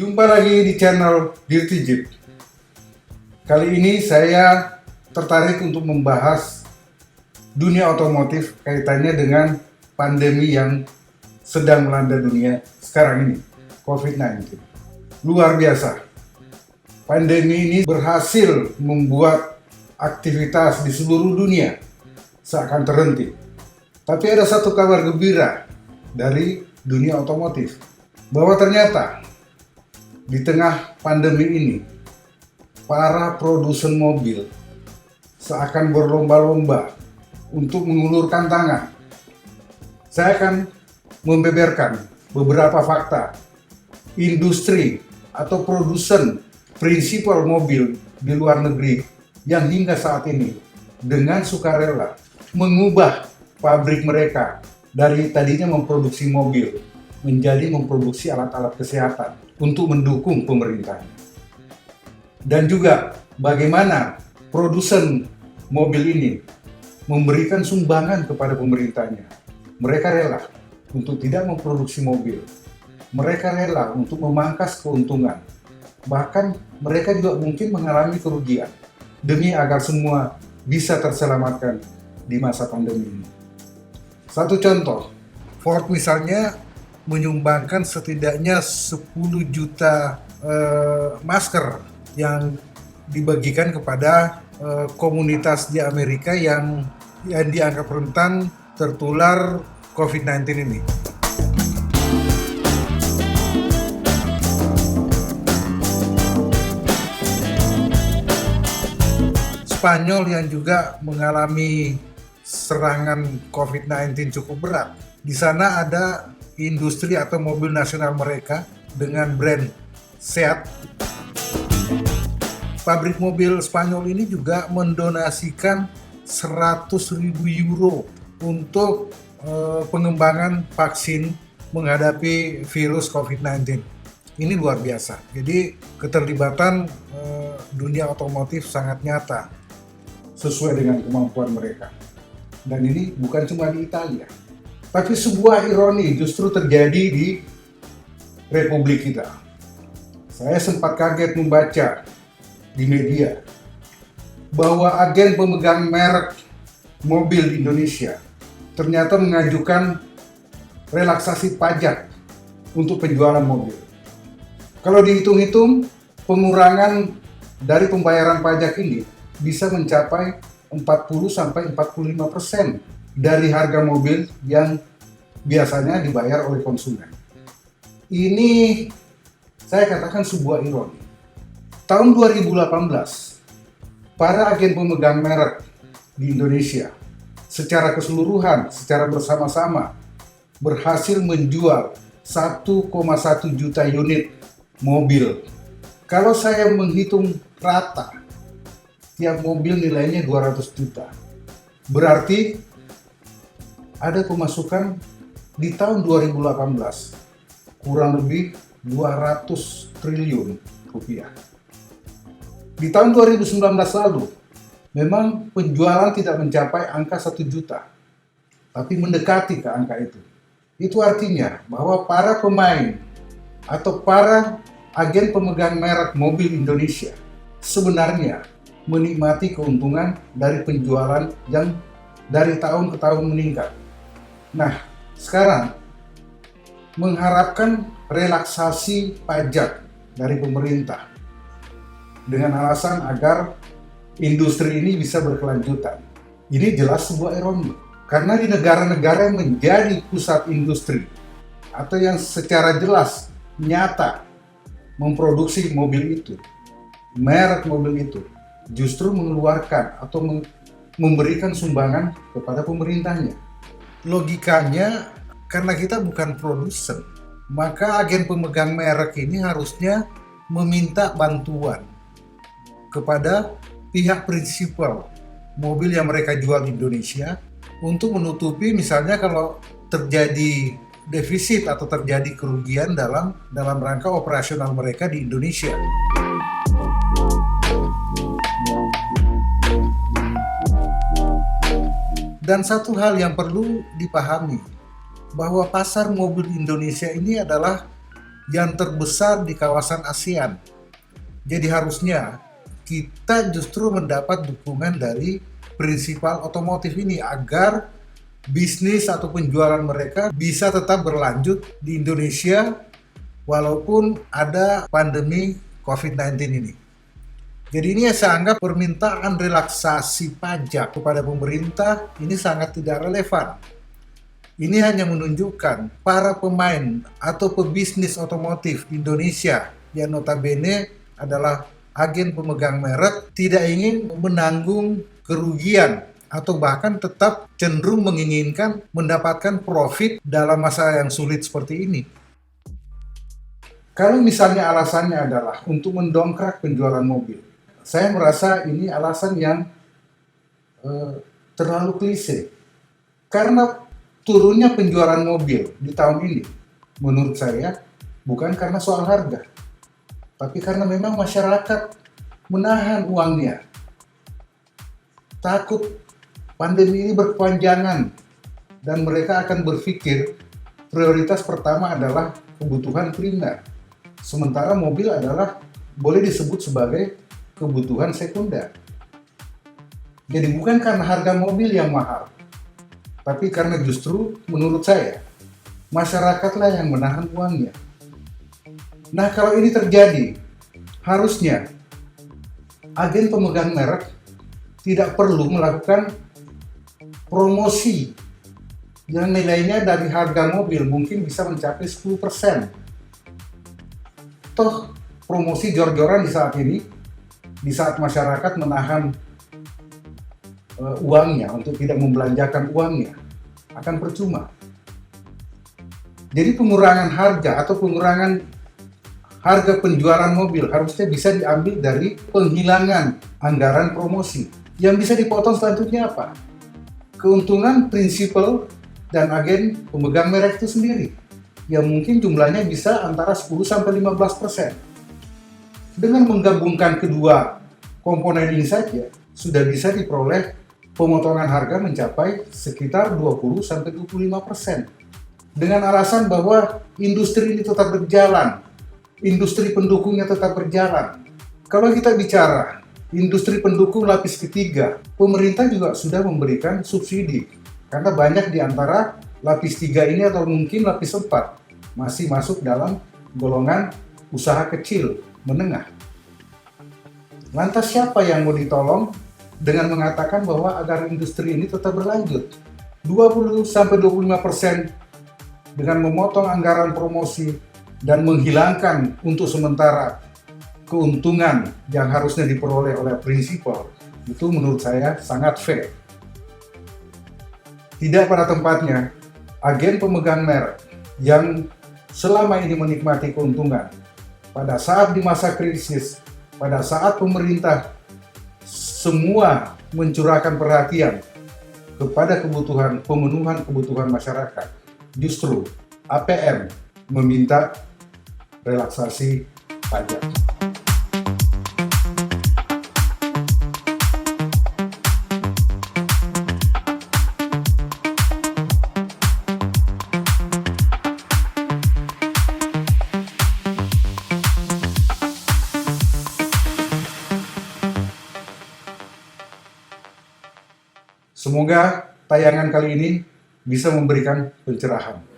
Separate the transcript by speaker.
Speaker 1: Jumpa lagi di channel Dirty Jeep. Kali ini saya tertarik untuk membahas dunia otomotif kaitannya dengan pandemi yang sedang melanda dunia sekarang ini, COVID-19. Luar biasa. Pandemi ini berhasil membuat aktivitas di seluruh dunia seakan terhenti. Tapi ada satu kabar gembira dari dunia otomotif, bahwa ternyata di tengah pandemi ini, para produsen mobil seakan berlomba-lomba untuk mengulurkan tangan. Saya akan membeberkan beberapa fakta industri atau produsen prinsipal mobil di luar negeri yang hingga saat ini dengan sukarela mengubah pabrik mereka dari tadinya memproduksi mobil menjadi memproduksi alat-alat kesehatan untuk mendukung pemerintah. Dan juga bagaimana produsen mobil ini memberikan sumbangan kepada pemerintahnya. Mereka rela untuk tidak memproduksi mobil. Mereka rela untuk memangkas keuntungan. Bahkan mereka juga mungkin mengalami kerugian demi agar semua bisa terselamatkan di masa pandemi ini. Satu contoh, Ford misalnya menyumbangkan setidaknya 10 juta masker yang dibagikan kepada komunitas di Amerika yang dianggap rentan tertular COVID-19 ini. Spanyol yang juga mengalami serangan COVID-19 cukup berat. Di sana ada industri atau mobil nasional mereka dengan brand Seat. Pabrik mobil Spanyol ini juga mendonasikan 100.000 euro untuk pengembangan vaksin menghadapi virus COVID-19. Ini luar biasa. Jadi keterlibatan dunia otomotif sangat nyata sesuai dengan kemampuan mereka. Dan ini bukan cuma di Italia. Tapi sebuah ironi justru terjadi di Republik kita. Saya sempat kaget membaca di media bahwa agen pemegang merek mobil di Indonesia ternyata mengajukan relaksasi pajak untuk penjualan mobil. Kalau dihitung-hitung, pengurangan dari pembayaran pajak ini bisa mencapai 40-45% dari harga mobil yang biasanya dibayar oleh konsumen. Ini saya katakan sebuah ironi. Tahun 2018, para agen pemegang merek di Indonesia secara keseluruhan, secara bersama-sama berhasil menjual 1,1 juta unit mobil. Kalau saya menghitung rata, tiap mobil nilainya 200 juta. Berarti ada pemasukan di tahun 2018 kurang lebih 200 triliun rupiah. Di tahun 2019 lalu memang penjualan tidak mencapai angka 1 juta, tapi mendekati ke angka itu. Itu artinya bahwa para pemain atau para agen pemegang merek mobil Indonesia sebenarnya menikmati keuntungan dari penjualan yang dari tahun ke tahun meningkat. Nah, sekarang mengharapkan relaksasi pajak dari pemerintah dengan alasan agar industri ini bisa berkelanjutan. Ini jelas sebuah ironi. Karena di negara-negara yang menjadi pusat industri atau yang secara jelas nyata memproduksi mobil itu, merek mobil itu, justru mengeluarkan atau memberikan sumbangan kepada pemerintahnya. Logikanya, karena kita bukan produsen, maka agen pemegang merek ini harusnya meminta bantuan kepada pihak prinsipal mobil yang mereka jual di Indonesia untuk menutupi misalnya kalau terjadi defisit atau terjadi kerugian dalam rangka operasional mereka di Indonesia. Dan satu hal yang perlu dipahami, bahwa pasar mobil Indonesia ini adalah yang terbesar di kawasan ASEAN. Jadi harusnya kita justru mendapat dukungan dari prinsipal otomotif ini agar bisnis atau penjualan mereka bisa tetap berlanjut di Indonesia walaupun ada pandemi COVID-19 ini. Jadi ini saya anggap permintaan relaksasi pajak kepada pemerintah ini sangat tidak relevan. Ini hanya menunjukkan para pemain atau pebisnis otomotif Indonesia yang notabene adalah agen pemegang merek tidak ingin menanggung kerugian atau bahkan tetap cenderung menginginkan mendapatkan profit dalam masa yang sulit seperti ini. Kalau misalnya alasannya adalah untuk mendongkrak penjualan mobil, saya merasa ini alasan yang terlalu klise. Karena turunnya penjualan mobil di tahun ini, menurut saya, bukan karena soal harga, tapi karena memang masyarakat menahan uangnya. Takut pandemi ini berkepanjangan, dan mereka akan berpikir prioritas pertama adalah kebutuhan primer. Sementara mobil adalah boleh disebut sebagai kebutuhan sekunder. Jadi bukan karena harga mobil yang mahal, tapi karena justru menurut saya, masyarakatlah yang menahan uangnya. Nah, kalau ini terjadi, harusnya agen pemegang merek tidak perlu melakukan promosi yang nilainya dari harga mobil mungkin bisa mencapai 10%. Toh, promosi jor-joran di saat ini, di saat masyarakat menahan uangnya untuk tidak membelanjakan uangnya, akan percuma. Jadi pengurangan harga atau pengurangan harga penjualan mobil harusnya bisa diambil dari penghilangan anggaran promosi. Yang bisa dipotong selanjutnya apa? Keuntungan prinsipal dan agen pemegang merek itu sendiri, yang mungkin jumlahnya bisa antara 10-15%. Dengan menggabungkan kedua komponen ini saja, sudah bisa diperoleh pemotongan harga mencapai sekitar 20-25%. Dengan alasan bahwa industri ini tetap berjalan, industri pendukungnya tetap berjalan. Kalau kita bicara industri pendukung lapis ketiga, pemerintah juga sudah memberikan subsidi. Karena banyak di antara lapis 3 ini atau mungkin lapis 4 masih masuk dalam golongan usaha kecil, menengah. Lantas siapa yang mau ditolong dengan mengatakan bahwa agar industri ini tetap berlanjut? 20-25% dengan memotong anggaran promosi dan menghilangkan untuk sementara keuntungan yang harusnya diperoleh oleh prinsipal, itu menurut saya sangat fair. Tidak pada tempatnya agen pemegang merek yang selama ini menikmati keuntungan pada saat di masa krisis, pada saat pemerintah semua mencurahkan perhatian kepada kebutuhan, pemenuhan kebutuhan masyarakat, justru APM meminta relaksasi pajak. Semoga tayangan kali ini bisa memberikan pencerahan.